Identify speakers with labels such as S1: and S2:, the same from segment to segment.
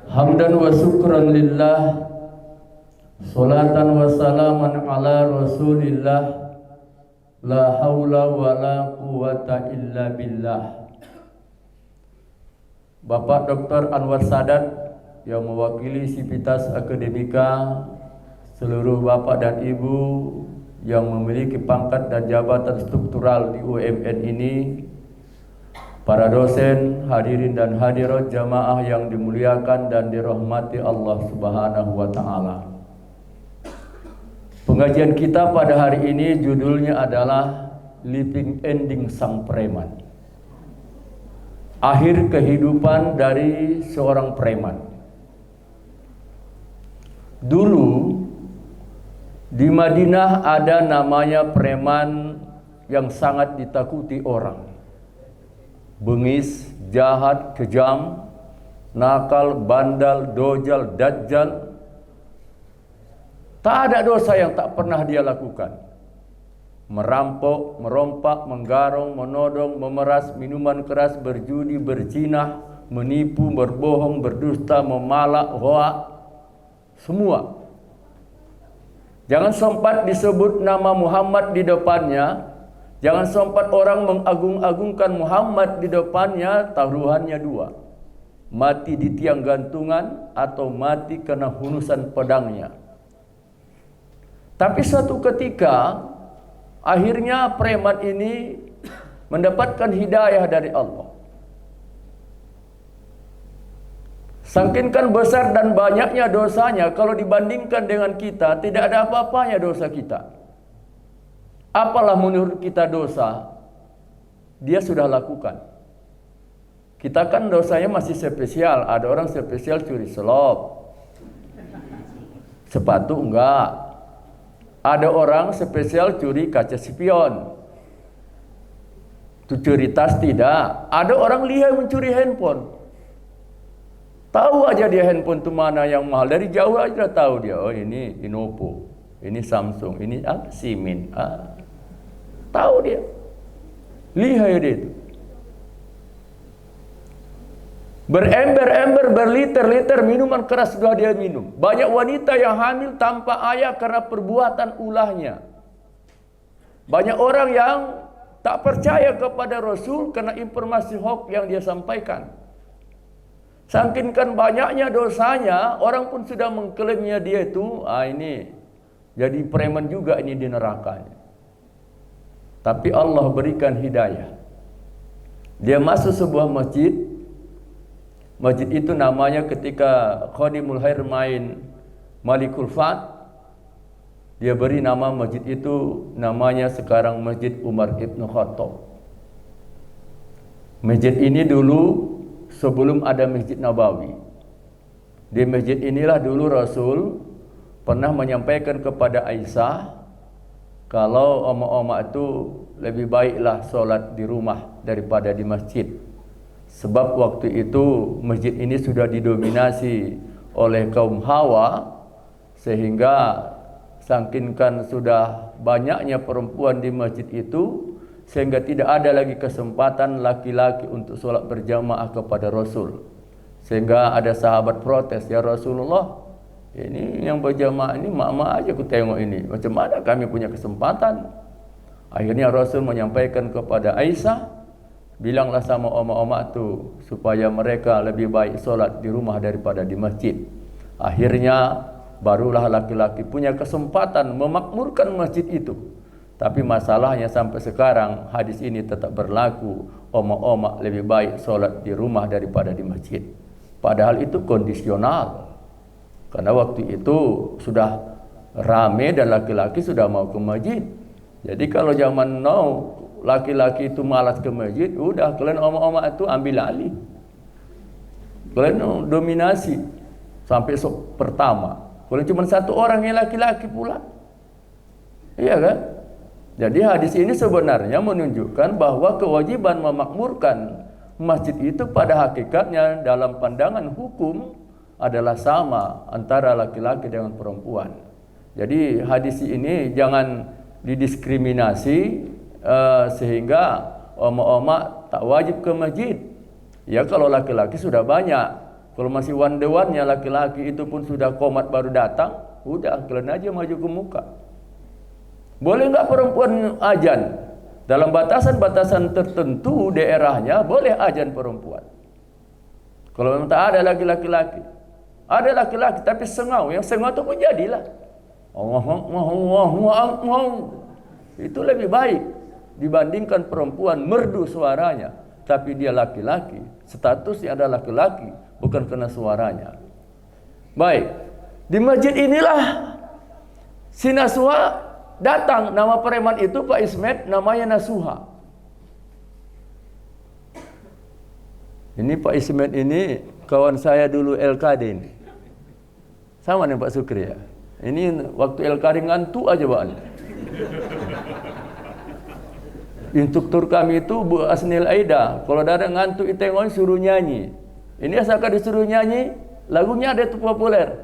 S1: Hamdan wa syukran lillah, salatan wa salaman ala rasulillah, la haula wa la quwata illa billah. Bapak Dr. Anwar Sadat yang mewakili Sivitas Akademika, seluruh bapak dan ibu yang memiliki pangkat dan jabatan struktural di UMN ini, para dosen, hadirin dan hadirat jamaah yang dimuliakan dan dirahmati Allah Subhanahu wa taala. Pengajian kita pada hari ini judulnya adalah Living Ending Sang Preman. Akhir kehidupan dari seorang preman. Dulu di Madinah ada namanya preman yang sangat ditakuti orang. Bengis, jahat, kejam, nakal, bandal, dojal, dajjal. Tak ada dosa yang tak pernah dia lakukan. Merampok, merompak, menggarong, menodong, memeras minuman keras, berjudi, berzina, menipu, berbohong, berdusta, memalak, hoak, semua. Jangan sempat disebut nama Muhammad di depannya. Jangan sempat orang mengagung-agungkan Muhammad di depannya, taruhannya dua. Mati di tiang gantungan atau mati kena hunusan pedangnya. Tapi suatu ketika, akhirnya preman ini mendapatkan hidayah dari Allah. Saking besar dan banyaknya dosanya, kalau dibandingkan dengan kita, tidak ada apa-apanya dosa kita. Apalah menurut kita dosa, dia sudah lakukan. Kita kan dosanya masih spesial. Ada orang spesial curi selop, sepatu enggak. Ada orang spesial curi kaca spion, curi tas tidak. Ada orang lihai mencuri handphone. Tahu aja dia handphone itu mana yang mahal. Dari jauh aja tahu dia. Oh ini Lenovo, ini Samsung, ini Simin. Tahu dia. Lihai dia itu. Berember-ember, berliter-liter minuman keras sudah dia minum. Banyak wanita yang hamil tanpa ayah karena perbuatan ulahnya. Banyak orang yang tak percaya kepada Rasul karena informasi hoax yang dia sampaikan. Saking banyaknya dosanya, orang pun sudah mengklaimnya dia itu, ini jadi preman juga ini di nerakanya. Tapi Allah berikan hidayah. Dia masuk sebuah masjid. Masjid itu namanya ketika Khadimul Khair main Malikul Fat, dia beri nama masjid itu, namanya sekarang Masjid Umar Ibn Khattab. Masjid ini dulu sebelum ada Masjid Nabawi. Di masjid inilah dulu Rasul pernah menyampaikan kepada Aisyah, kalau oma-oma itu lebih baiklah sholat di rumah daripada di masjid. Sebab waktu itu masjid ini sudah didominasi oleh kaum Hawa, sehingga sakinkan sudah banyaknya perempuan di masjid itu, sehingga tidak ada lagi kesempatan laki-laki untuk sholat berjamaah kepada Rasul. Sehingga ada sahabat protes, ya Rasulullah, ini yang berjamaah ini mak-mak aja aku tengok ini, macam mana kami punya kesempatan? Akhirnya Rasul menyampaikan kepada Aisyah, bilanglah sama oma-oma itu supaya mereka lebih baik solat di rumah daripada di masjid. Akhirnya barulah laki-laki punya kesempatan memakmurkan masjid itu. Tapi masalahnya sampai sekarang hadis ini tetap berlaku, oma-oma lebih baik solat di rumah daripada di masjid. Padahal itu kondisional. Karena waktu itu sudah rame dan laki-laki sudah mau ke masjid. Jadi kalau zaman now laki-laki itu malas ke masjid, udah kalian oma-oma itu ambil alih. Kalian dominasi sampai pertama. Kalian cuma satu orang yang laki-laki pula. Iya kan? Jadi hadis ini sebenarnya menunjukkan bahwa kewajiban memakmurkan masjid itu pada hakikatnya dalam pandangan hukum adalah sama antara laki-laki dengan perempuan. Jadi hadis ini jangan didiskriminasi sehingga Oma-oma tak wajib ke masjid. Ya kalau laki-laki sudah banyak. Kalau masih one-the-one-nya laki-laki itu pun sudah komat baru datang, udah kalian aja maju ke muka. Boleh nggak perempuan azan? Dalam batasan-batasan tertentu daerahnya boleh azan perempuan. Kalau memang tak ada laki-laki, ada laki-laki tapi sengau, yang sengau itu pun jadilah. Itu lebih baik dibandingkan perempuan merdu suaranya, tapi dia laki-laki, statusnya adalah laki-laki, bukan karena suaranya. Baik, di masjid inilah si Nasuha datang. Nama preman itu Pak Ismet, namanya Nasuha. Ini Pak Ismet ini kawan saya dulu LKD ini. Sama nih Pak Sukri ya. Ini waktu LKD ngantuk aja Pak. Instruktur kami itu Bu Asnil Aida. Kalau ada ngantuk itengok suruh nyanyi. Ini asalkan disuruh nyanyi, lagunya ada itu populer.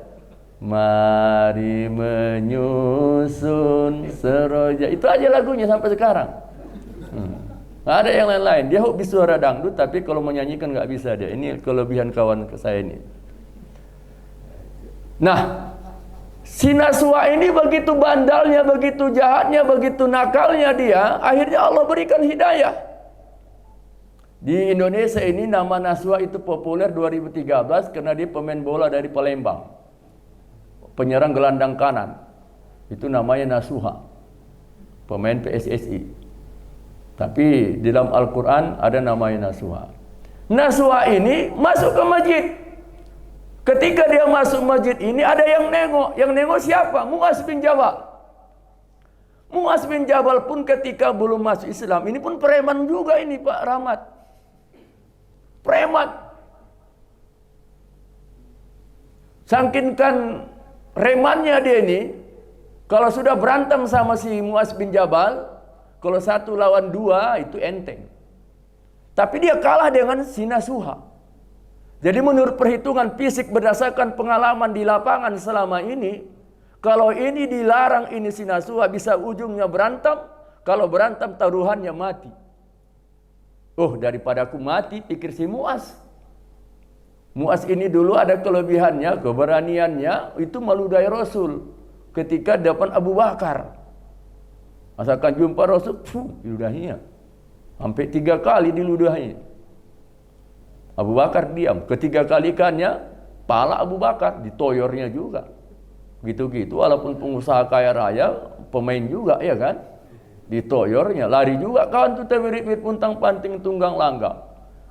S1: Mari menyusun seroja. Itu aja lagunya sampai sekarang. Nggak ada yang lain-lain. Dia hobi suara dangdut, tapi kalau menyanyikan nggak bisa dia. Ini kelebihan kawan saya ini. Nah, si Nasuha ini begitu bandalnya, begitu jahatnya, begitu nakalnya dia. Akhirnya Allah berikan hidayah. Di Indonesia ini nama Nasuha itu populer 2013 karena dia pemain bola dari Palembang. Penyerang gelandang kanan. Itu namanya Nasuha. Pemain PSSI. Tapi di dalam Al-Quran ada namanya Nasuha. Nasuha ini masuk ke masjid. Ketika dia masuk masjid ini ada yang nengok. Yang nengok siapa? Mu'az bin Jabal. Mu'az bin Jabal pun ketika belum masuk Islam, ini pun preman juga ini Pak Rahmat. Preman. Sangkinkan remannya dia ini, kalau sudah berantem sama si Mu'az bin Jabal, kalau 1 lawan 2 itu enteng. Tapi dia kalah dengan si Nasuha. Jadi menurut perhitungan fisik berdasarkan pengalaman di lapangan selama ini, kalau ini dilarang ini si Nasuha bisa ujungnya berantem, kalau berantem taruhannya mati. Oh, daripada aku mati, pikir si Mu'az. Mu'az ini dulu ada kelebihannya, keberaniannya, itu meludahi Rasul ketika depan Abu Bakar. Asalkan jumpa Rasul, diludahinya. Sampai 3 kali diludahi. Abu Bakar diam. Ketiga kalikannya, pala Abu Bakar ditoyornya juga. Gitu-gitu, walaupun pengusaha kaya raya, pemain juga, ya kan? Ditoyornya, lari juga kawan tuh tewirit puntang panting tunggang langgam.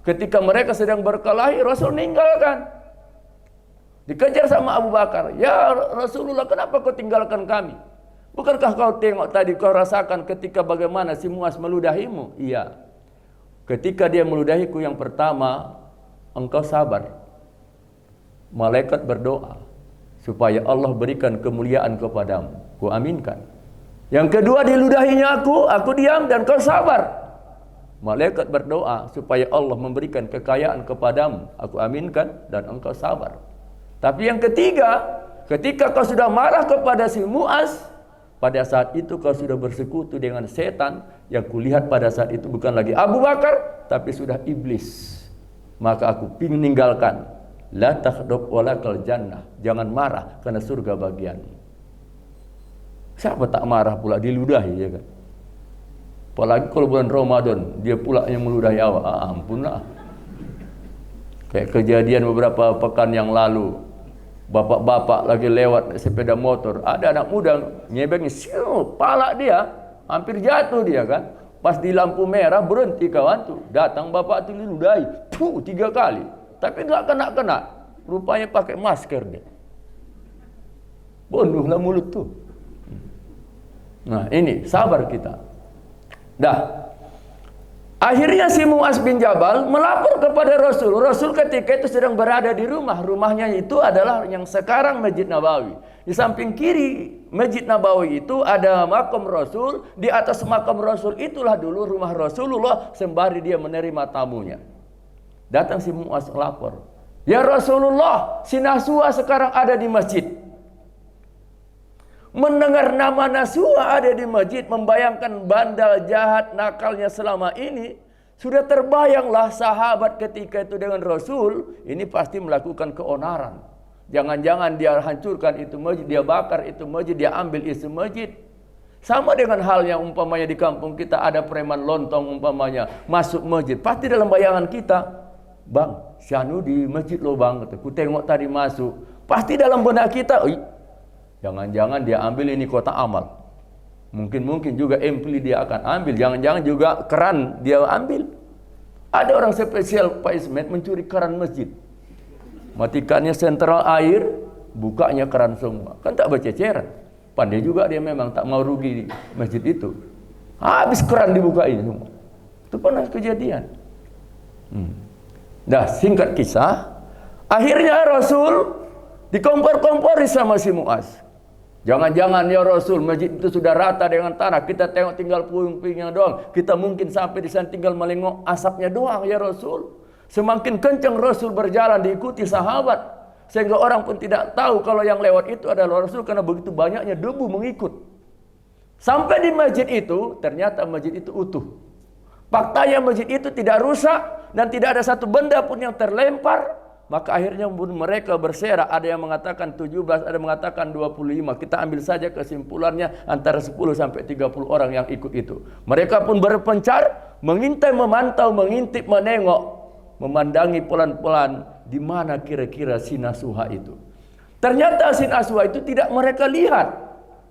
S1: Ketika mereka sedang berkelahi, Rasul ninggalkan. Dikejar sama Abu Bakar. Ya Rasulullah, kenapa kau tinggalkan kami? Bukankah kau tengok tadi, kau rasakan ketika bagaimana si Mu'az meludahimu? Iya. Ketika dia meludahiku yang pertama, engkau sabar. Malaikat berdoa supaya Allah berikan kemuliaan kepadamu. Ku aminkan. Yang kedua diludahinya aku diam dan kau sabar. Malaikat berdoa supaya Allah memberikan kekayaan kepadamu. Aku aminkan dan engkau sabar. Tapi yang ketiga, ketika kau sudah marah kepada si Mu'az, pada saat itu kau sudah bersekutu dengan setan. Yang kulihat pada saat itu bukan lagi Abu Bakar, tapi sudah iblis. Maka aku ingin meninggalkan. La takhdab walakal jannah. Jangan marah karena surga bagianmu. Siapa tak marah pula diludahi, ya kan? Apalagi kalau bulan Ramadan, dia pula yang meludahi awak. Ampunlah. Kayak kejadian beberapa pekan yang lalu. Bapak-bapak lagi lewat sepeda motor, ada anak muda nyebengnya, siu, palak dia, hampir jatuh dia kan. Pas di lampu merah berhenti kawan tuh, datang bapak itu diludahi, 3 kali, tapi nggak kena, rupanya pakai masker dia. Bunuhlah mulut tuh. Nah ini sabar kita. Dah. Akhirnya si Mu'az bin Jabal melapor kepada Rasul. Rasul ketika itu sedang berada di rumah. Rumahnya itu adalah yang sekarang Masjid Nabawi. Di samping kiri Masjid Nabawi itu ada makam Rasul. Di atas makam Rasul itulah dulu rumah Rasulullah sembari dia menerima tamunya. Datang si Mu'az melapor. Ya Rasulullah, si Nasuha sekarang ada di masjid. Mendengar nama Nasuha ada di masjid, membayangkan bandal jahat nakalnya selama ini, Sudah terbayanglah sahabat ketika itu dengan Rasul, ini pasti melakukan keonaran. Jangan-jangan dia hancurkan itu masjid, dia bakar itu masjid, dia ambil isi masjid. Sama dengan halnya umpamanya di kampung kita ada preman lontong umpamanya masuk masjid. Pasti dalam bayangan kita, bang, si anu di masjid lo bang, ku tengok tadi masuk. Pasti dalam benak kita, jangan-jangan dia ambil ini kotak amal. Mungkin juga ampli dia akan ambil, jangan-jangan juga keran dia ambil. Ada orang spesial Pak Ismet mencuri keran masjid. Matikannya sentral air, bukanya keran semua. Kan tak berceceran. Pandai juga dia memang tak mau rugi di masjid itu. Habis keran dibukain semua. Itu pernah kejadian. Dah singkat kisah, akhirnya Rasul dikompor-kompori sama si Muaz. Jangan-jangan ya Rasul, masjid itu sudah rata dengan tanah. Kita tengok tinggal puing-puingnya doang. Kita mungkin sampai di sana tinggal melengok asapnya doang ya Rasul. Semakin kencang Rasul berjalan diikuti sahabat. Sehingga orang pun tidak tahu kalau yang lewat itu adalah Rasul. Karena begitu banyaknya debu mengikut. Sampai di masjid itu, ternyata masjid itu utuh. Faktanya masjid itu tidak rusak. Dan tidak ada satu benda pun yang terlempar. Maka akhirnya mereka berserak, ada yang mengatakan 17, ada yang mengatakan 25. Kita ambil saja kesimpulannya antara 10 sampai 30 orang yang ikut itu. Mereka pun berpencar, mengintai, memantau, mengintip, menengok, memandangi pelan-pelan di mana kira-kira si Nasuha itu. Ternyata si Nasuha itu tidak mereka lihat.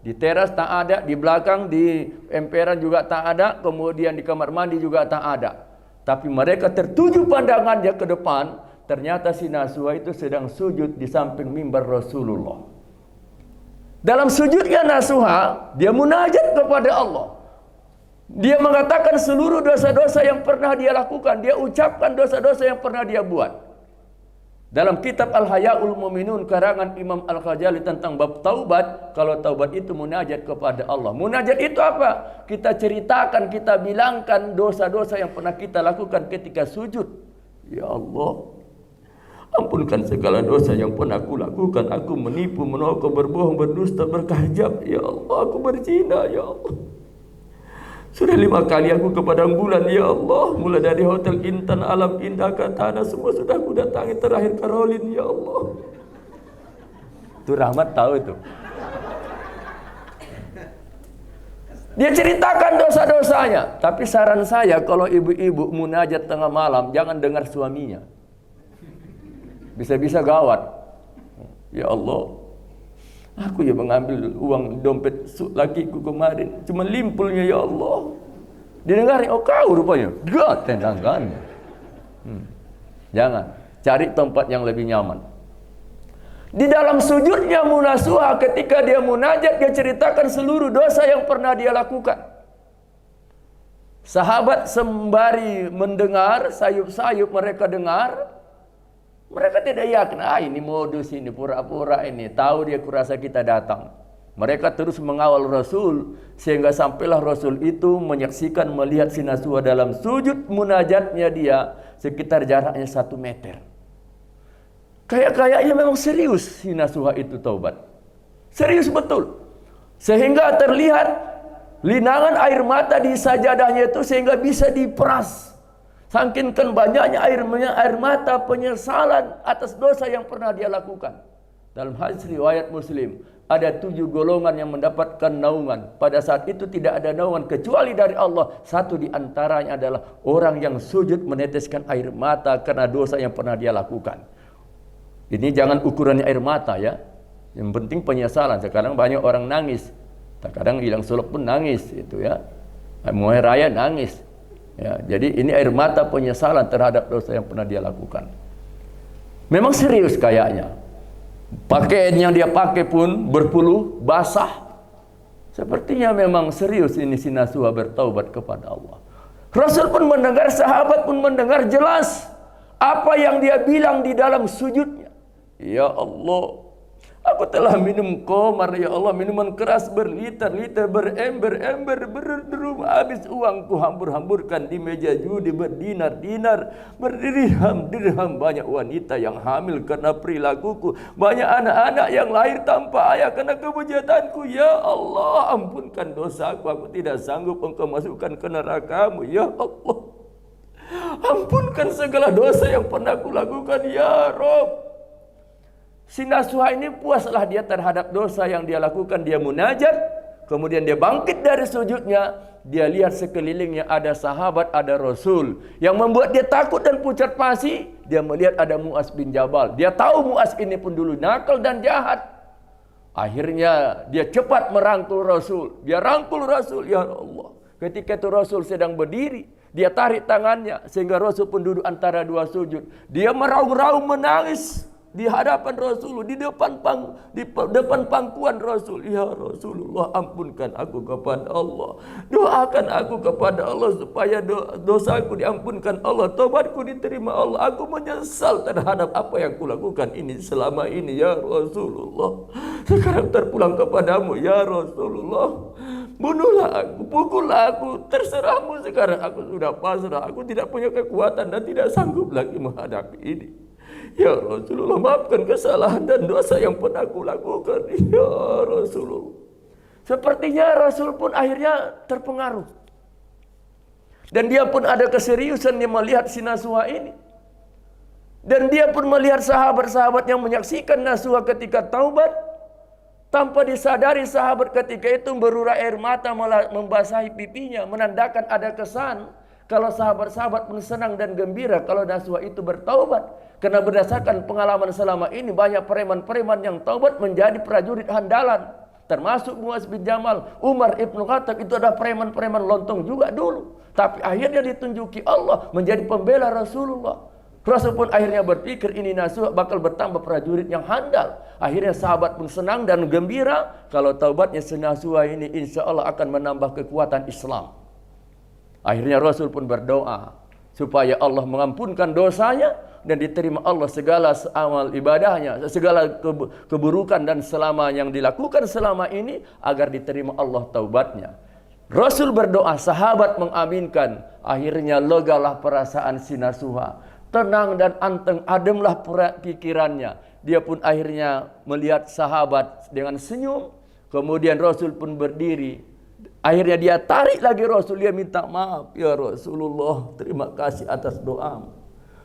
S1: Di teras tak ada, di belakang, di emperan juga tak ada, kemudian di kamar mandi juga tak ada. Tapi mereka tertuju pandangannya ke depan. Ternyata si Nasuha itu sedang sujud di samping mimbar Rasulullah. Dalam sujudnya Nasuha, dia munajat kepada Allah. Dia mengatakan seluruh dosa-dosa yang pernah dia lakukan. Dia ucapkan dosa-dosa yang pernah dia buat. Dalam kitab Al-Haya'ul Mu'minun karangan Imam Al-Ghazali tentang bab taubat, kalau taubat itu munajat kepada Allah. Munajat itu apa? Kita ceritakan, kita bilangkan dosa-dosa yang pernah kita lakukan ketika sujud. Ya Allah, ampunkan segala dosa yang pernah aku lakukan. Aku menipu, menokok, berbohong, berdusta, berkahjab. Ya Allah, aku berzina. Ya Allah, sudah 5 kali aku ke padang bulan. Ya Allah, mulai dari Hotel Intan, Alam Indah, Katana, semua sudah aku datangi. Terakhir Karolin. Ya Allah. Itu Rahmat tahu itu. Dia ceritakan dosa-dosanya. Tapi saran saya, kalau ibu-ibu munajat tengah malam, jangan dengar suaminya. Bisa-bisa gawat. Ya Allah, aku ya mengambil uang dompet lakiku kemarin, cuma limpulnya ya Allah. Didengarin, oh kau rupanya. Gak tendangan. Jangan, cari tempat yang lebih nyaman. Di dalam sujudnya Nasuha, ketika dia munajat, dia ceritakan seluruh dosa yang pernah dia lakukan. Sahabat sembari mendengar, sayup-sayup mereka dengar. Mereka tidak yakin, ini modus ini, pura-pura ini. Tahu dia kurasa kita datang. Mereka terus mengawal Rasul. Sehingga sampailah Rasul itu menyaksikan, melihat si Nasuha dalam sujud munajatnya dia. Sekitar jaraknya 1 meter. Kayaknya memang serius si Nasuha itu taubat. Serius betul. Sehingga terlihat linangan air mata di sajadahnya itu sehingga bisa diperas. Saking banyaknya air mata penyesalan atas dosa yang pernah dia lakukan. Dalam hadis riwayat Muslim, ada 7 golongan yang mendapatkan naungan. Pada saat itu tidak ada naungan kecuali dari Allah. Satu di antaranya adalah orang yang sujud meneteskan air mata karena dosa yang pernah dia lakukan. Ini jangan ukurannya air mata ya. Yang penting penyesalan. Sekarang banyak orang nangis. Terkadang hilang suluk pun nangis itu ya. Muai raya nangis. Ya, jadi ini air mata penyesalan terhadap dosa yang pernah dia lakukan. Memang serius kayaknya. Pakaian yang dia pakai pun berpuluh basah. Sepertinya memang serius ini si Nasuha bertaubat kepada Allah. Rasul pun mendengar, sahabat pun mendengar jelas apa yang dia bilang di dalam sujudnya. Ya Allah, aku telah minum khamar, ya Allah, minuman keras berliter-liter, berember-ember, berderum, habis uangku hambur-hamburkan di meja judi, berdinar-dinar, berdirham-dirham. Banyak wanita yang hamil karena perilakuku, banyak anak-anak yang lahir tanpa ayah karena kebujatanku. Ya Allah, ampunkan dosaku, aku tidak sanggup engkau masukkan ke nerakamu. Ya Allah, Ampunkan segala dosa yang pernah kulakukan ya Rob. Si Nasuha ini puaslah dia terhadap dosa yang dia lakukan. Dia munajat, kemudian dia bangkit dari sujudnya. Dia lihat sekelilingnya ada sahabat, ada Rasul. Yang membuat dia takut dan pucat pasi, dia melihat ada Mu'az bin Jabal. Dia tahu Mu'az ini pun dulu nakal dan jahat. Akhirnya dia cepat merangkul Rasul. Dia rangkul Rasul, ya Allah. Ketika itu Rasul sedang berdiri, dia tarik tangannya sehingga Rasul pun duduk antara dua sujud. Dia meraung-raung menangis di hadapan Rasul, di depan pangkuan Rasul. Ya Rasulullah, ampunkan aku kepada Allah. Doakan aku kepada Allah supaya dosaku diampunkan Allah, taubatku diterima Allah. Aku menyesal terhadap apa yang kulakukan ini selama ini ya Rasulullah. Sekarang terpulang kepadamu ya Rasulullah. Bunuhlah aku, pukullah aku, terserahmu. Sekarang aku sudah pasrah. Aku tidak punya kekuatan dan tidak sanggup lagi menghadapi ini. Ya Rasulullah, maafkan kesalahan dan dosa yang pernah aku lakukan. Ya Rasulullah. Sepertinya Rasul pun akhirnya terpengaruh. Dan dia pun ada keseriusan yang melihat si Nasuha ini. Dan dia pun melihat sahabat-sahabat yang menyaksikan Nasuha ketika taubat. Tanpa disadari sahabat ketika itu berurai air mata membasahi pipinya. Menandakan ada kesan kalau sahabat-sahabat pun senang dan gembira kalau Nasuha itu bertaubat. Karena berdasarkan pengalaman selama ini banyak preman-preman yang taubat menjadi prajurit handalan. Termasuk Mu'az bin Jamal, Umar ibn Khattab itu ada preman-preman lontong juga dulu. Tapi akhirnya ditunjuki Allah menjadi pembela Rasulullah. Rasul pun akhirnya berpikir ini Nasuha bakal bertambah prajurit yang handal. Akhirnya sahabat pun senang dan gembira kalau taubatnya si Nasuha ini insya Allah akan menambah kekuatan Islam. Akhirnya Rasul pun berdoa supaya Allah mengampunkan dosanya dan diterima Allah segala amal ibadahnya, segala keburukan dan selama yang dilakukan selama ini agar diterima Allah taubatnya. Rasul berdoa, sahabat mengaminkan. Akhirnya legalah perasaan si Nasuha. Tenang dan anteng, ademlah pikirannya. Dia pun akhirnya melihat sahabat dengan senyum. Kemudian Rasul pun berdiri. Akhirnya dia tarik lagi Rasul. Dia minta maaf. Ya Rasulullah, terima kasih atas doamu.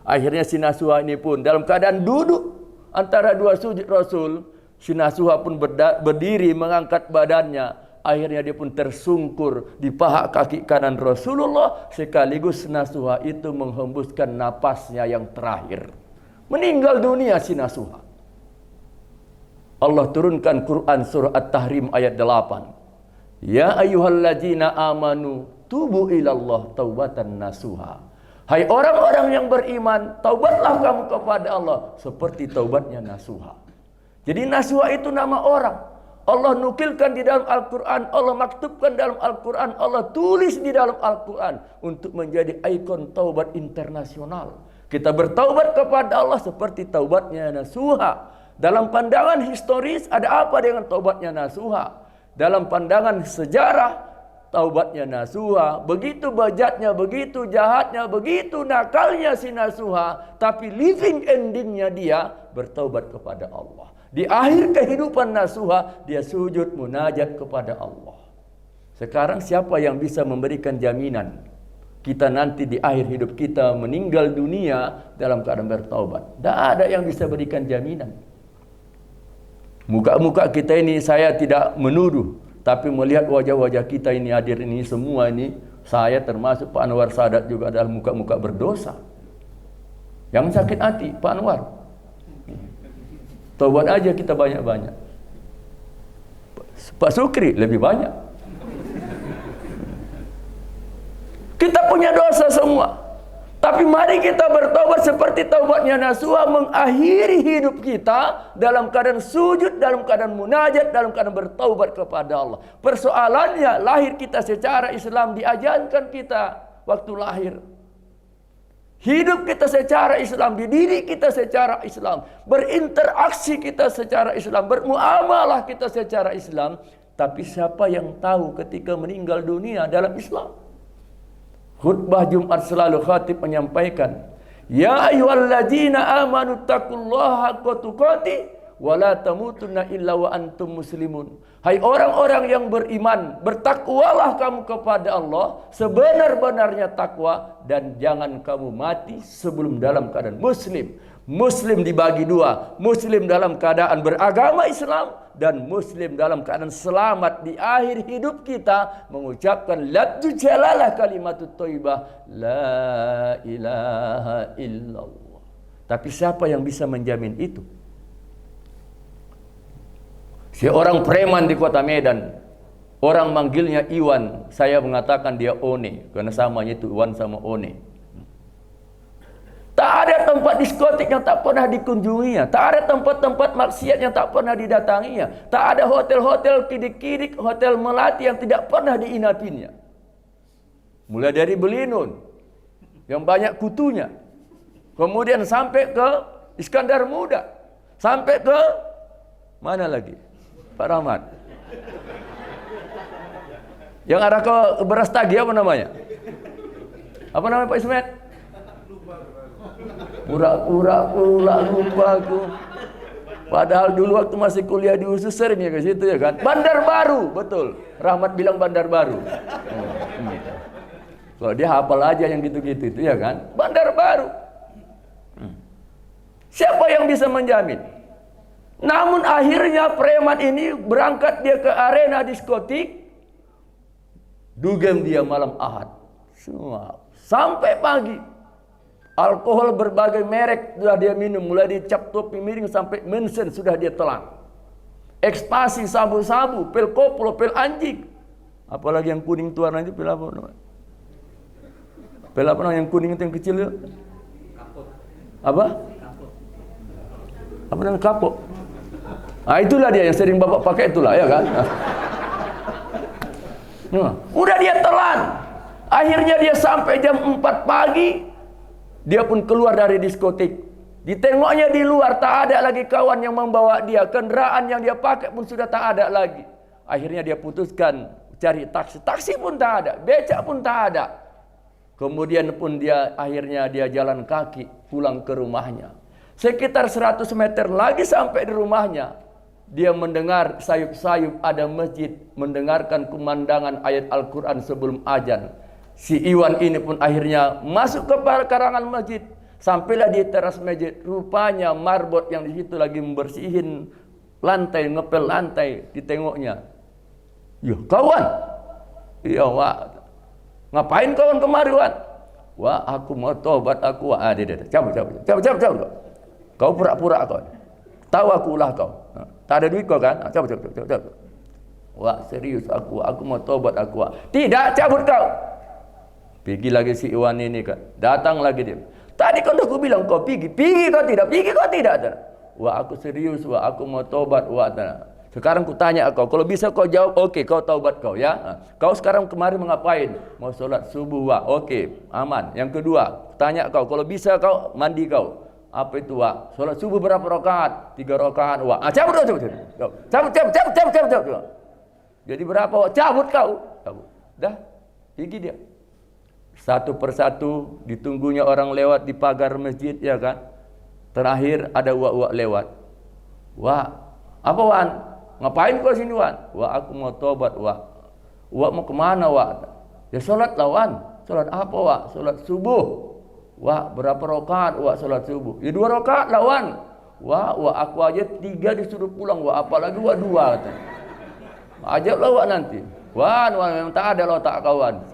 S1: Akhirnya si Nasuha ini pun dalam keadaan duduk antara dua sujud Rasul. Si Nasuha pun berdiri mengangkat badannya. Akhirnya dia pun tersungkur di paha kaki kanan Rasulullah. Sekaligus Nasuha itu menghembuskan napasnya yang terakhir. Meninggal dunia si Nasuha. Allah turunkan Quran surah At-Tahrim ayat 8. Ya ayyuhalladzina amanu tubu ilallah taubatan nasuha. Hai orang-orang yang beriman, taubatlah kamu kepada Allah seperti taubatnya Nasuha. Jadi Nasuha itu nama orang. Allah nukilkan di dalam Al-Quran, Allah maktubkan dalam Al-Quran, Allah tulis di dalam Al-Quran untuk menjadi ikon taubat internasional. Kita bertaubat kepada Allah seperti taubatnya Nasuha. Dalam pandangan historis ada apa dengan taubatnya Nasuha? Dalam pandangan sejarah, taubatnya Nasuha, begitu bejatnya, begitu jahatnya, begitu nakalnya si Nasuha, tapi living endingnya dia bertaubat kepada Allah. Di akhir kehidupan Nasuha, dia sujud munajat kepada Allah. Sekarang siapa yang bisa memberikan jaminan kita nanti di akhir hidup kita meninggal dunia dalam keadaan bertaubat? Tidak ada yang bisa berikan jaminan. Muka-muka kita ini saya tidak menuduh, tapi melihat wajah-wajah kita ini hadir ini semua ini, saya termasuk Pak Anwar Sadat juga adalah muka-muka berdosa. Yang sakit hati Pak Anwar. Taubat aja kita banyak-banyak. Pak Sukri lebih banyak. Kita punya dosa semua. Tapi mari kita bertaubat seperti taubatnya Nasuha, mengakhiri hidup kita dalam keadaan sujud, dalam keadaan munajat, dalam keadaan bertaubat kepada Allah. Persoalannya lahir kita secara Islam, diajarkan kita waktu lahir. Hidup kita secara Islam, dididik kita secara Islam, berinteraksi kita secara Islam, bermuamalah kita secara Islam. Tapi siapa yang tahu ketika meninggal dunia dalam Islam? Khutbah Jumat selalu khatib menyampaikan, ya ayyuhalladzina amanu taqullaha haqqa tuqatih wala tamutunna illa wa antum muslimun. Hai orang-orang yang beriman, bertakwalah kamu kepada Allah sebenar-benarnya takwa, dan jangan kamu mati sebelum dalam keadaan muslim. Muslim dibagi dua, muslim dalam keadaan beragama Islam dan muslim dalam keadaan selamat di akhir hidup kita mengucapkan lafzu jalalah kalimatut thayyibah la ilaha illallah. Tapi siapa yang bisa menjamin itu? Seorang preman di kota Medan, orang manggilnya Iwan, saya mengatakan dia One karena samanya itu Iwan sama One. Tak ada tempat diskotik yang tak pernah dikunjunginya. Tak ada tempat-tempat maksiat yang tak pernah didatanginya. Tak ada hotel-hotel kidik-kidik, hotel melati yang tidak pernah diinapinya. Mulai dari Belinun, yang banyak kutunya. Kemudian sampai ke Iskandar Muda. Sampai ke mana lagi? Pak Rahmat. Yang arah ke Beras Tagi apa namanya? Apa namanya Pak Ismet? Pura-pura lupa aku. Padahal dulu waktu masih kuliah di USUS sering ya ke situ ya kan. Bandar Baru, betul. Rahmat bilang Bandar Baru. Kalau dia hafal aja yang gitu-gitu itu ya kan. Bandar Baru. Siapa yang bisa menjamin? Namun akhirnya preman ini berangkat dia ke arena diskotik. Dugem dia malam Ahad. Semua sampai pagi. Alkohol berbagai merek sudah dia minum, mulai dicap topi miring sampai mensen sudah dia telan. Ekstasi, sabu-sabu, pil koplo, pil anjing. Apalagi yang kuning itu warnanya pil apa namanya? Pil apa namanya yang kuning itu yang kecil itu? Kapok. Apa? Kapok. Apa namanya kapok? Ah itulah dia yang sering bapak pakai itulah ya kan? Nah, udah dia telan. Akhirnya dia sampai jam 4 pagi. Dia pun keluar dari diskotik. Ditengoknya di luar, tak ada lagi kawan yang membawa dia. Kendaraan yang dia pakai pun sudah tak ada lagi. Akhirnya dia putuskan cari taksi. Taksi pun tak ada, becak pun tak ada. Kemudian pun akhirnya dia jalan kaki pulang ke rumahnya. Sekitar 100 meter lagi sampai di rumahnya, dia mendengar sayup-sayup ada masjid, mendengarkan kumandangan ayat Al-Quran sebelum azan. Si Iwan ini pun akhirnya masuk ke karangan masjid. Sampailah di teras masjid. Rupanya marbot yang di situ lagi membersihin lantai, ngepel lantai. Ditengoknya. Ya kawan. Iya Wak. Ngapain kawan kemari Wak? Wak aku mau tobat aku Wak. Cabut. Kau pura-pura kau. Tahu aku ulah kau. Tak ada duit kau kan? Cabut. Wak serius aku mau tobat aku Wak. Tidak, cabut kau. Pergi lagi si Iwan ini kan. Datang lagi dia. Tadi kan aku bilang kau pergi. Pergi kau tidak. Wah aku serius. Wah aku mau tobat. Wah sekarang ku tanya kau. Kalau bisa kau jawab. Oke kau taubat kau ya. Kau sekarang kemarin mengapain? Mau sholat subuh. Wah oke aman. Yang kedua. Tanya kau. Kalau bisa kau mandi kau. Apa itu Wah? Sholat subuh berapa rakaat? 3 rakaat. Wah cabut. Jadi berapa Wah? Cabut kau. Dah. Pergi dia. Satu persatu ditunggunya orang lewat di pagar masjid ya kan. Terakhir ada Wak lewat. Wak, apa Wan? Ngapain kau sini Wan? Wak aku mau tobat Wak. Wak mau kemana Wak? Ya sholat lah Wan. Sholat apa Wak? Sholat subuh. Wak berapa rakaat Wak sholat subuh? Ya 2 rakaat lah Wan. Wak aku aja 3 disuruh pulang Wak. Apalagi Wak 2. Ajablah Wak nanti. Wan memang tak ada loh tak kawan.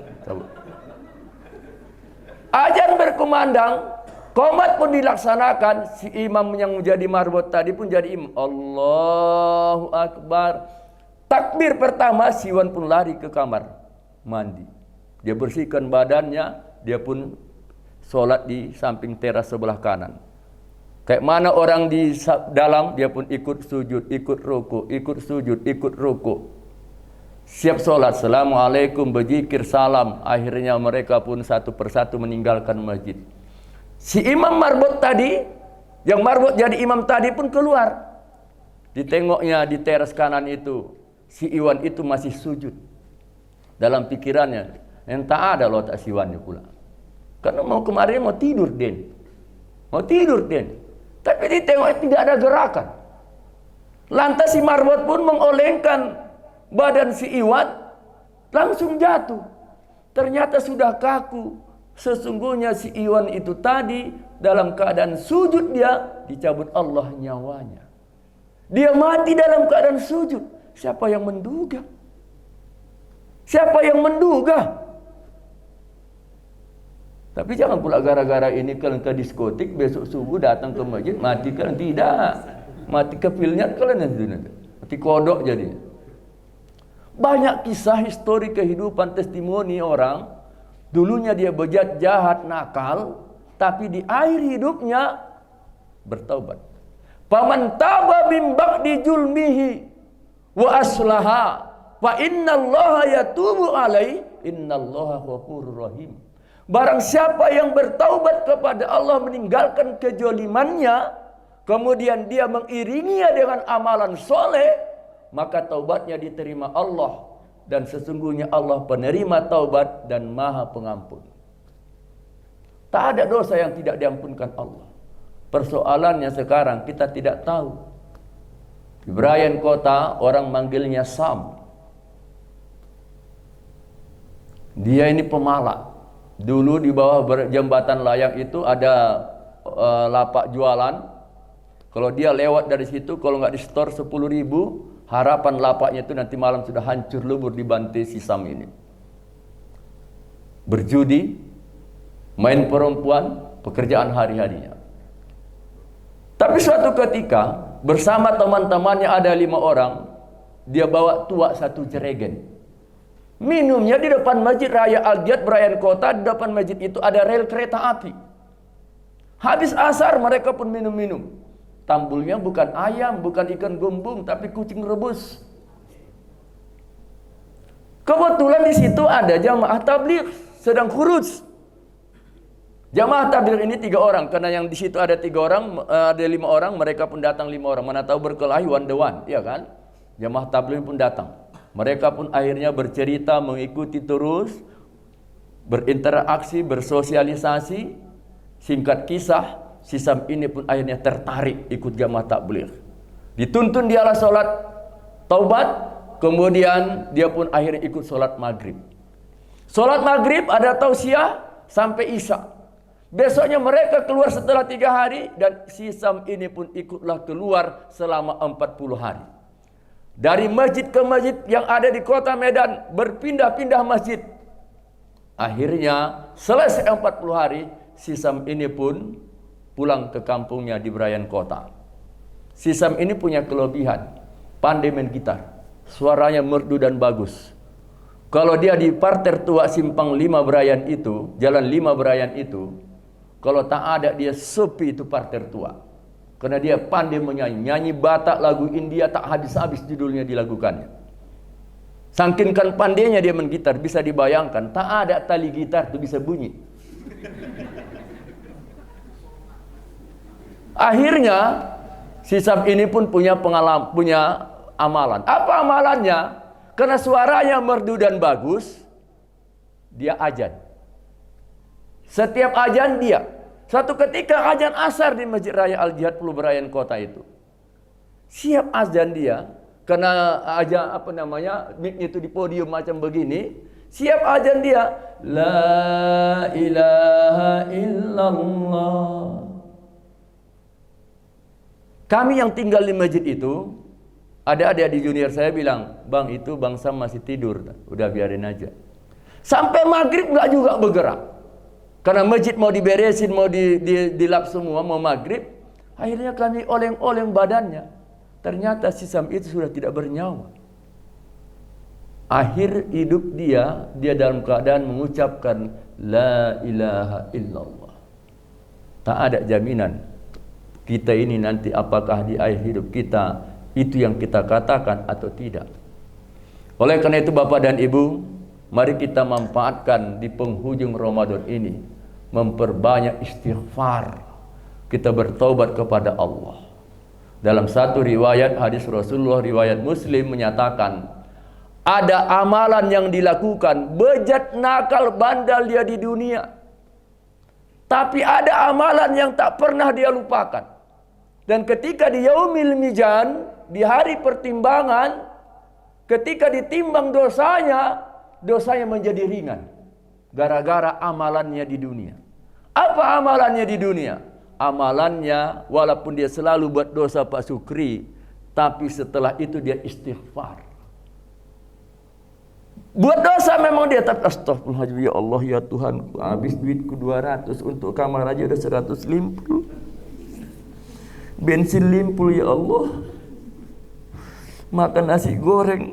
S1: Azan berkumandang, qomat pun dilaksanakan. Si imam yang menjadi marbot tadi pun jadi imam. Allahu Akbar. Takbir pertama, si Iwan pun lari ke kamar mandi. Dia bersihkan badannya, dia pun sholat di samping teras sebelah kanan. Kayak mana orang di dalam, dia pun ikut sujud, ikut ruku, ikut sujud, ikut ruku. Siap sholat, assalamualaikum, berzikir, salam. Akhirnya mereka pun satu persatu meninggalkan masjid. Si imam marbot tadi, yang marbot jadi imam tadi pun keluar. Ditengoknya di teras kanan itu, si Iwan itu masih sujud. Dalam pikirannya, entah ada loh tak si Iwannya pula. Karena mau kemarin mau tidur Den. Tapi ditengok tidak ada gerakan. Lantas si Marwat pun mengolengkan badan si Iwan, langsung jatuh. Ternyata sudah kaku. Sesungguhnya si Iwan itu tadi dalam keadaan sujud, dia dicabut Allah nyawanya. Dia mati dalam keadaan sujud. Siapa yang menduga? Siapa yang menduga? Tapi jangan pula gara-gara ini kalian ke diskotik, besok subuh datang ke masjid, mati kalian. Tidak. Mati kepilnya kalian nanti. Mati kodok jadi. Banyak kisah histori kehidupan testimoni orang. Dulunya dia bejat, jahat, nakal. Tapi di akhir hidupnya bertaubat. Faman taba min ba'di julmihi wa aslaha fa innallaha yatubu alaihi innallaha ghafurur rahim. Barang siapa yang bertaubat kepada Allah meninggalkan kejolimannya, kemudian dia mengiringinya dengan amalan soleh, maka taubatnya diterima Allah. Dan sesungguhnya Allah penerima taubat dan maha pengampun. Tak ada dosa yang tidak diampunkan Allah. Persoalannya sekarang kita tidak tahu. Di Brayan Kota orang manggilnya Sam. Dia ini pemalak. Dulu di bawah jembatan layang itu ada lapak jualan. Kalau dia lewat dari situ, kalau nggak di store 10.000, harapan lapaknya itu nanti malam sudah hancur lebur dibantai si Sam ini. Berjudi, main perempuan, pekerjaan hari-harinya. Tapi suatu ketika bersama teman-temannya ada 5 orang, dia bawa tuak 1 jeregen. Minumnya di depan Masjid Raya Al-Jihad Brayan Kota. Di depan masjid itu ada rel kereta api. Habis asar mereka pun minum-minum. Tambulnya bukan ayam, bukan ikan gombung, tapi kucing rebus. Kebetulan di situ ada jamaah tabligh sedang khuruj. Jamaah tabligh ini 3 orang, karena yang di situ ada 3 orang, ada 5 orang, mereka pun datang 5 orang. Mana tahu berkelahi one the one, ya kan? Jamaah tabligh pun datang. Mereka pun akhirnya bercerita, mengikuti terus, berinteraksi, bersosialisasi. Singkat kisah, si Sam ini pun akhirnya tertarik ikut jamaah tabligh. Dituntun dialah sholat taubat, kemudian dia pun akhirnya ikut sholat maghrib. Sholat maghrib ada tausiah sampai isya. Besoknya mereka keluar setelah 3 hari, dan si Sam ini pun ikutlah keluar selama 40 hari. Dari masjid ke masjid yang ada di kota Medan, berpindah-pindah masjid. Akhirnya selesai 40 hari, si Sam ini pun pulang ke kampungnya di Brayan Kota. Si Sam ini punya kelebihan, pandai main gitar, suaranya merdu dan bagus. Kalau dia di parter tua simpang 5 Brayan itu, jalan 5 Brayan itu, kalau tak ada dia sepi itu parter tua. Karena dia pandai menyanyi, nyanyi Batak, lagu India tak habis-habis judulnya dilakukannya. Saking pandainya dia main gitar, bisa dibayangkan tak ada tali gitar itu bisa bunyi. Akhirnya si Sam ini pun punya pengalaman, punya amalan. Apa amalannya? Karena suaranya merdu dan bagus, dia azan. Setiap azan dia. Suatu ketika azan asar di Masjid Raya Al-Jihad Pulau Brayan Kota itu. Siap azan dia, karena azan mic-nya itu di podium macam begini. Siap azan dia, la ilaha illallah. Kami yang tinggal di masjid itu, ada di junior saya bilang, "Bang, itu Bang Sam masih tidur." Udah biarin aja. Sampai maghrib nggak juga bergerak. Karena masjid mau diberesin, mau dilap semua, mau maghrib. Akhirnya kami oleng-oleng badannya. Ternyata si Sam itu sudah tidak bernyawa. Akhir hidup dia dalam keadaan mengucapkan la ilaha illallah. Tak ada jaminan kita ini nanti apakah di akhir hidup kita itu yang kita katakan atau tidak. Oleh karena itu Bapak dan Ibu, mari kita manfaatkan di penghujung Ramadan ini, memperbanyak istighfar, kita bertaubat kepada Allah. Dalam satu riwayat hadis Rasulullah, riwayat Muslim, menyatakan ada amalan yang dilakukan, bejat, nakal, bandal dia di dunia, tapi ada amalan yang tak pernah dia lupakan. Dan ketika di yaumil mizan, di hari pertimbangan, ketika ditimbang dosanya menjadi ringan. Gara-gara amalannya di dunia. Apa amalannya di dunia? Amalannya walaupun dia selalu buat dosa Pak Sukri, tapi setelah itu dia istighfar. Buat dosa memang dia, tapi astagfirullahaladzim, ya Allah ya Tuhan, habis duitku 200, untuk kamar aja udah 150. Bensin limpul ya Allah. Makan nasi goreng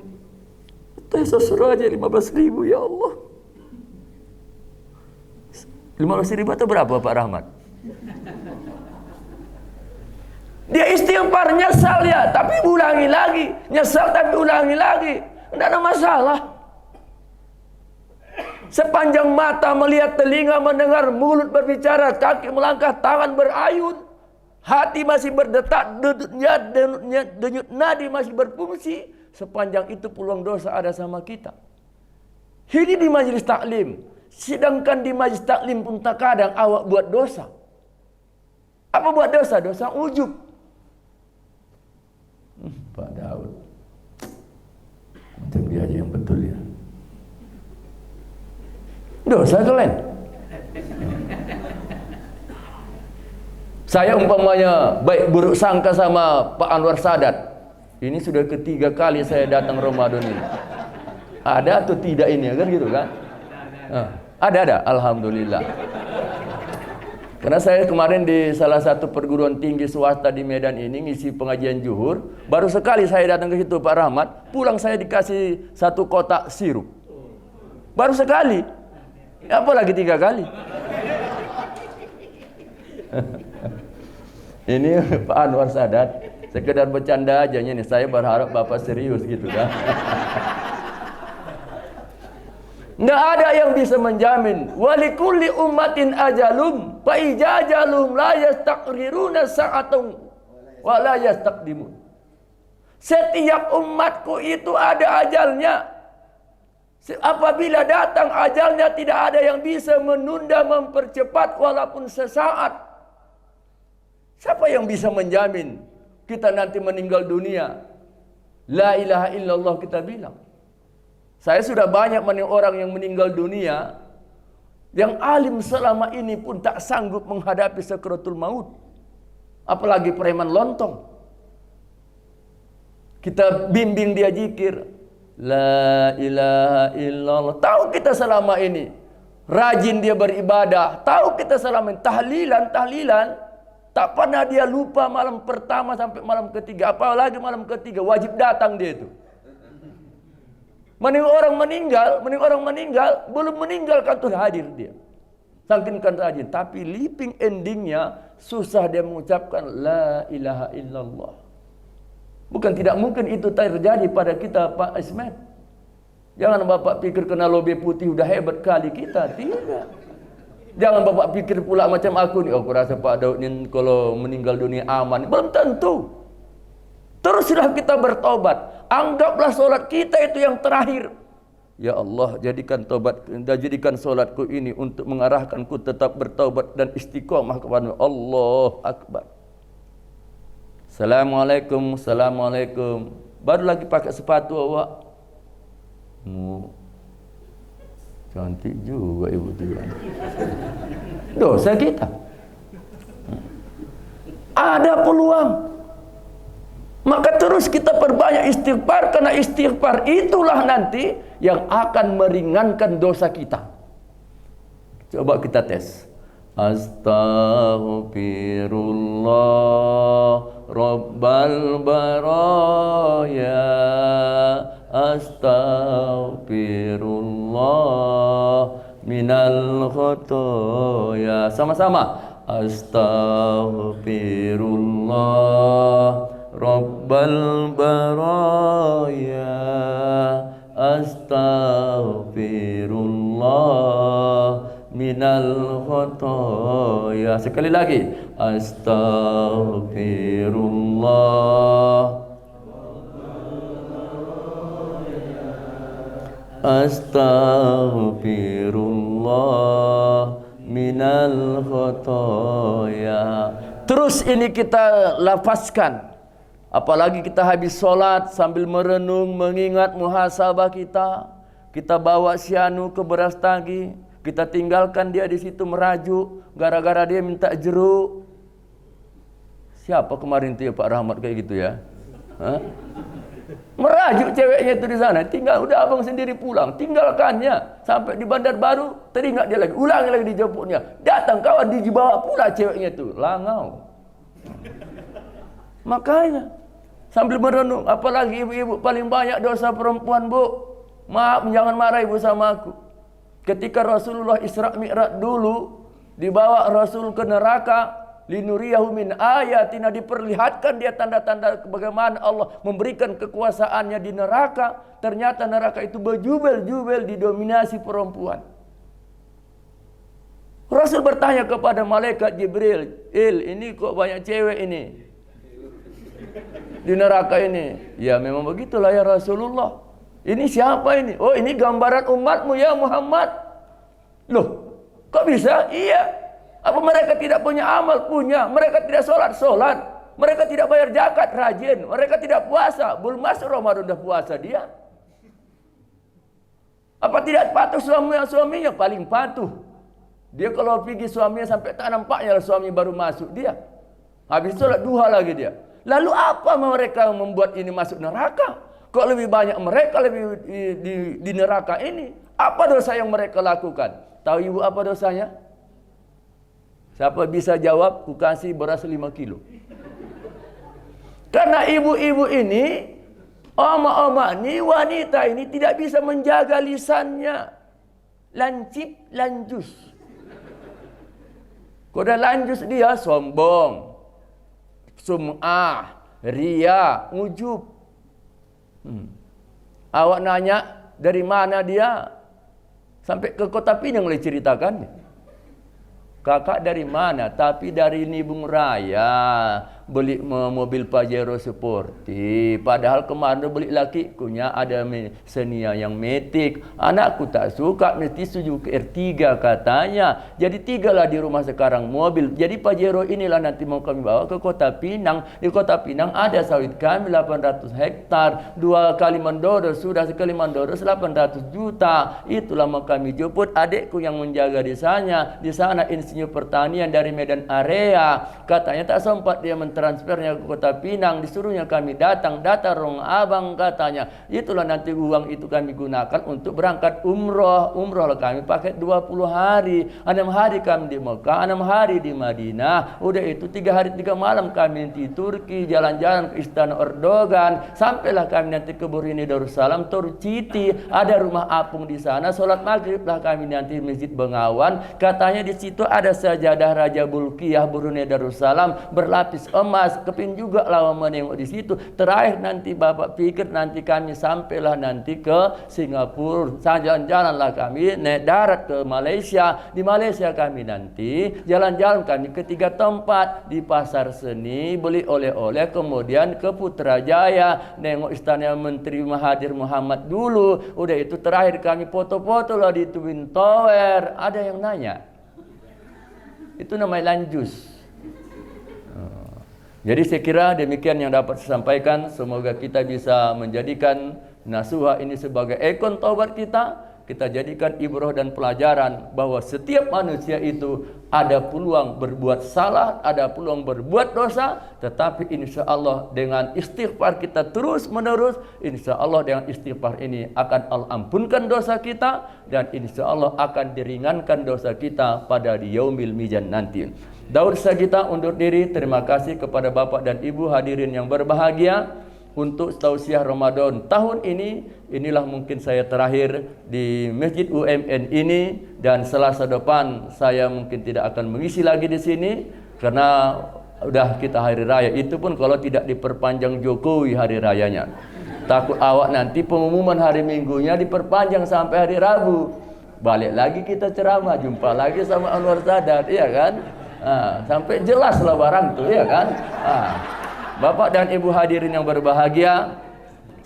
S1: teh susu aja 15.000 ya Allah. 15.000 itu berapa Pak Rahmat? Dia istighfar, nyesal ya, tapi ulangi lagi. Nyesal tapi ulangi lagi. Tidak ada masalah. Sepanjang mata melihat, telinga mendengar, mulut berbicara, kaki melangkah, tangan berayun, hati masih berdetak, denyut nadi masih berfungsi, sepanjang itu peluang dosa ada sama kita. Ini di majelis taklim. Sedangkan di majelis taklim pun terkadang awak buat dosa. Apa buat dosa? Dosa ujub. Pak Daud, macam dia aja yang betul ya. Dosa kalian. Saya umpamanya baik buruk sangka sama Pak Anwar Sadat. Ini sudah ketiga kali saya datang Ramadan ini. Ada atau tidak ini kan gitu kan? Ada. Alhamdulillah. Karena saya kemarin di salah satu perguruan tinggi swasta di Medan ini ngisi pengajian zuhur, baru sekali saya datang ke situ Pak Rahmat, pulang saya dikasih 1 kotak sirup. Baru sekali. Apalagi 3 kali. Ini Pak Anwar Sadat, sekedar bercanda aja nih, saya berharap Bapak serius gitu kan. Nggak ada yang bisa menjamin. Walikulli ummatin ajalum, fa ijajalum la yastaqriruna sa'atum wa la yastaqdimun. Setiap umatku itu ada ajalnya. Apabila datang ajalnya, tidak ada yang bisa menunda, mempercepat walaupun sesaat. Siapa yang bisa menjamin kita nanti meninggal dunia? La ilaha illallah kita bilang. Saya sudah banyak orang yang meninggal dunia, yang alim selama ini pun tak sanggup menghadapi sakaratul maut. Apalagi preman lontong. Kita bimbing dia zikir. La ilaha illallah. Tahu kita selama ini rajin dia beribadah, tahu kita selama ini tahlilan, tak pernah dia lupa malam pertama sampai malam ketiga, apalagi malam ketiga wajib datang dia itu. Mending orang meninggal, belum meninggal kan tuh hadir dia. Saking kan rajin, tapi living endingnya susah dia mengucapkan la ilaha illallah. Bukan tidak mungkin itu terjadi pada kita Pak Ismet. Jangan Bapak pikir kena lobe putih udah hebat kali kita. Tidak. Jangan Bapak pikir pula macam aku nih. Oh, aku rasa Pak Daud ini kalau meninggal dunia aman. Belum tentu. Teruslah kita bertobat. Anggaplah solat kita itu yang terakhir. Ya Allah, jadikan solatku ini untuk mengarahkanku tetap bertobat dan istiqomah kepada Allah Akbar. Assalamualaikum. Baru lagi pakai sepatu awak. Cantik juga ibu tu. Dosa kita. Ada peluang. Maka terus kita perbanyak istighfar, karena istighfar itulah nanti yang akan meringankan dosa kita. Coba kita tes. Astaghfirullah Rabbal baraya, astaghfirullah minal khotoya. Sama-sama. Astaghfirullah Rabbal baraya, astaghfirullah minal khotoya. Sekali lagi. Astaghfirullah, astaghfirullah minal khotoya. Terus ini kita lafazkan. Apalagi kita habis sholat sambil merenung, mengingat muhasabah kita. Kita bawa si anu ke beras tagi, kita tinggalkan dia di situ merajuk, gara-gara dia minta jeruk. Siapa kemarin tuh ya Pak Rahmat kayak gitu ya? Hah? Merajuk ceweknya itu di sana, tinggal udah abang sendiri pulang, tinggalkannya sampai di Bandar Baru, teringat dia lagi, ulangi lagi dijemputnya, datang kawan dibawa pula ceweknya itu, langau. Makanya sambil merenung, apalagi ibu-ibu paling banyak dosa perempuan, Bu. Maaf, jangan marah ibu sama aku. Ketika Rasulullah Isra Mi'raj dulu dibawa Rasul ke neraka, linuriyahu min ayatina, diperlihatkan dia tanda-tanda bagaimana Allah memberikan kekuasaannya di neraka. Ternyata neraka itu berjubel-jubel didominasi perempuan. Rasul bertanya kepada malaikat Jibril, ini kok banyak cewek ini di neraka ini? Ya memang begitulah ya Rasulullah. Ini siapa ini? Oh, ini gambaran umatmu ya Muhammad. Loh, kok bisa? Iya. Apa mereka tidak punya amal? Punya. Mereka tidak sholat. Mereka tidak bayar zakat, rajin. Mereka tidak puasa. Belum masuk Ramadan udah puasa dia. Apa tidak patuh suaminya? Paling patuh. Dia kalau pergi suaminya sampai tak nampaknya suami baru masuk dia. Habis sholat duha lagi dia. Lalu apa mereka membuat ini masuk neraka? Kok lebih banyak mereka lebih di neraka ini? Apa dosa yang mereka lakukan? Tahu ibu apa dosanya? Siapa bisa jawab? Ku kasih beras 5 kilo. Karena ibu-ibu ini, oma-oma ini, wanita ini tidak bisa menjaga lisannya. Lancip, lanjus. Kalau udah lanjus dia sombong, sum'ah, ria, ujub. Awak nanya dari mana dia, sampai ke Kota Pinang boleh ceritakan. Kakak dari mana? Tapi dari Nibung Raya beli mobil Pajero Sporty. Padahal kemarin beli lakikunya ada Xenia yang Matic. Anakku tak suka, mesti setuju ke R3 katanya. Jadi 3 lah di rumah sekarang mobil. Jadi Pajero inilah nanti mau kami bawa ke Kota Pinang. Di Kota Pinang ada sawit kami 800 hektar. 2 kali Mandoro, sudah sekali Mandoro 800 juta. Itulah mau kami jemput adikku yang menjaga di sana. Di sana insinyur pertanian dari Medan Area. Katanya tak sempat dia transfernya ke Kota Pinang, disuruhnya kami datang rong abang katanya. Itulah nanti uang itu kami gunakan untuk berangkat umroh. Umroh lah kami pakai 20 hari. 6 hari kami di Mekah, 6 hari di Madinah. Udah itu 3 hari 3 malam kami di Turki, jalan-jalan ke Istana Erdogan. Sampailah kami nanti ke Brunei Darussalam, Turciti, ada rumah apung di sana. Salat maghrib lah kami nanti Masjid Bengawan. Katanya di situ ada sajadah Raja Bulkiah Brunei Darussalam berlapis emas, kepin juga lah menengok di situ. Terakhir nanti Bapak pikir nanti kami sampailah nanti ke Singapura. Jalan-jalanlah kami naik darat ke Malaysia. Di Malaysia kami nanti jalan-jalan kami ke 3 tempat. Di Pasar Seni beli oleh-oleh, kemudian ke Putrajaya nengok Istana Menteri Mahathir Muhammad dulu. Udah itu terakhir kami foto-foto lah di Twin Tower. Ada yang nanya, itu namanya lanjus. Jadi saya kira demikian yang dapat saya sampaikan. Semoga kita bisa menjadikan nasuhah ini sebagai ikon taubat kita. Kita jadikan ibrah dan pelajaran bahwa setiap manusia itu ada peluang berbuat salah, ada peluang berbuat dosa. Tetapi insya Allah dengan istighfar kita terus menerus, insya Allah dengan istighfar ini akan Allah ampunkan dosa kita. Dan insya Allah akan diringankan dosa kita pada di yaumil mizan nanti. Daur kita undur diri. Terima kasih kepada Bapak dan Ibu hadirin yang berbahagia untuk tausiah Ramadan tahun ini. Inilah mungkin saya terakhir di Masjid UMN ini, dan Selasa depan saya mungkin tidak akan mengisi lagi di sini karena udah kita hari raya. Itu pun kalau tidak diperpanjang Jokowi hari rayanya. Takut awak nanti pengumuman hari Minggunya diperpanjang sampai hari Rabu. Balik lagi kita ceramah, jumpa lagi sama Anwar Sadat, iya kan? Sampai jelas lah barang tuh, ya kan? Bapak dan Ibu hadirin yang berbahagia,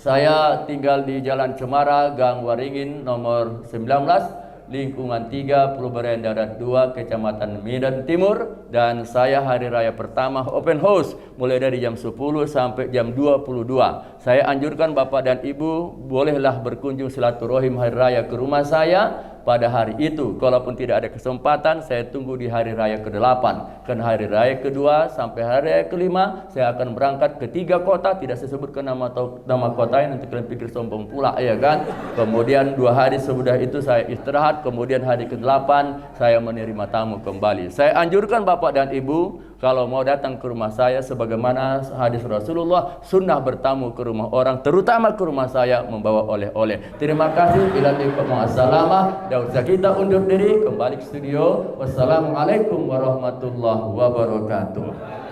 S1: saya tinggal di Jalan Cemara, Gang Waringin nomor 19. lingkungan 3, Pelubarian Darat 2, Kecamatan Medan Timur. Dan saya hari raya pertama open house mulai dari jam 10 sampai jam 22. Saya anjurkan Bapak dan Ibu bolehlah berkunjung silaturahim hari raya ke rumah saya pada hari itu. Kalaupun tidak ada kesempatan, saya tunggu di hari raya ke-8. Kan hari raya kedua sampai hari raya ke-5 saya akan berangkat ke 3 kota. Tidak saya sebutkan nama kotanya, nanti kalian pikir sombong pula, ya kan. Kemudian 2 hari sesudah itu saya istirahat. Kemudian hari ke-8 saya menerima tamu kembali. Saya anjurkan Bapak dan Ibu, kalau mau datang ke rumah saya, sebagaimana hadis Rasulullah, sunnah bertamu ke rumah orang, terutama ke rumah saya, membawa oleh-oleh. Terima kasih. Bila assalamah. Dan usah kita undur diri, kembali ke studio. Wassalamualaikum warahmatullahi wabarakatuh.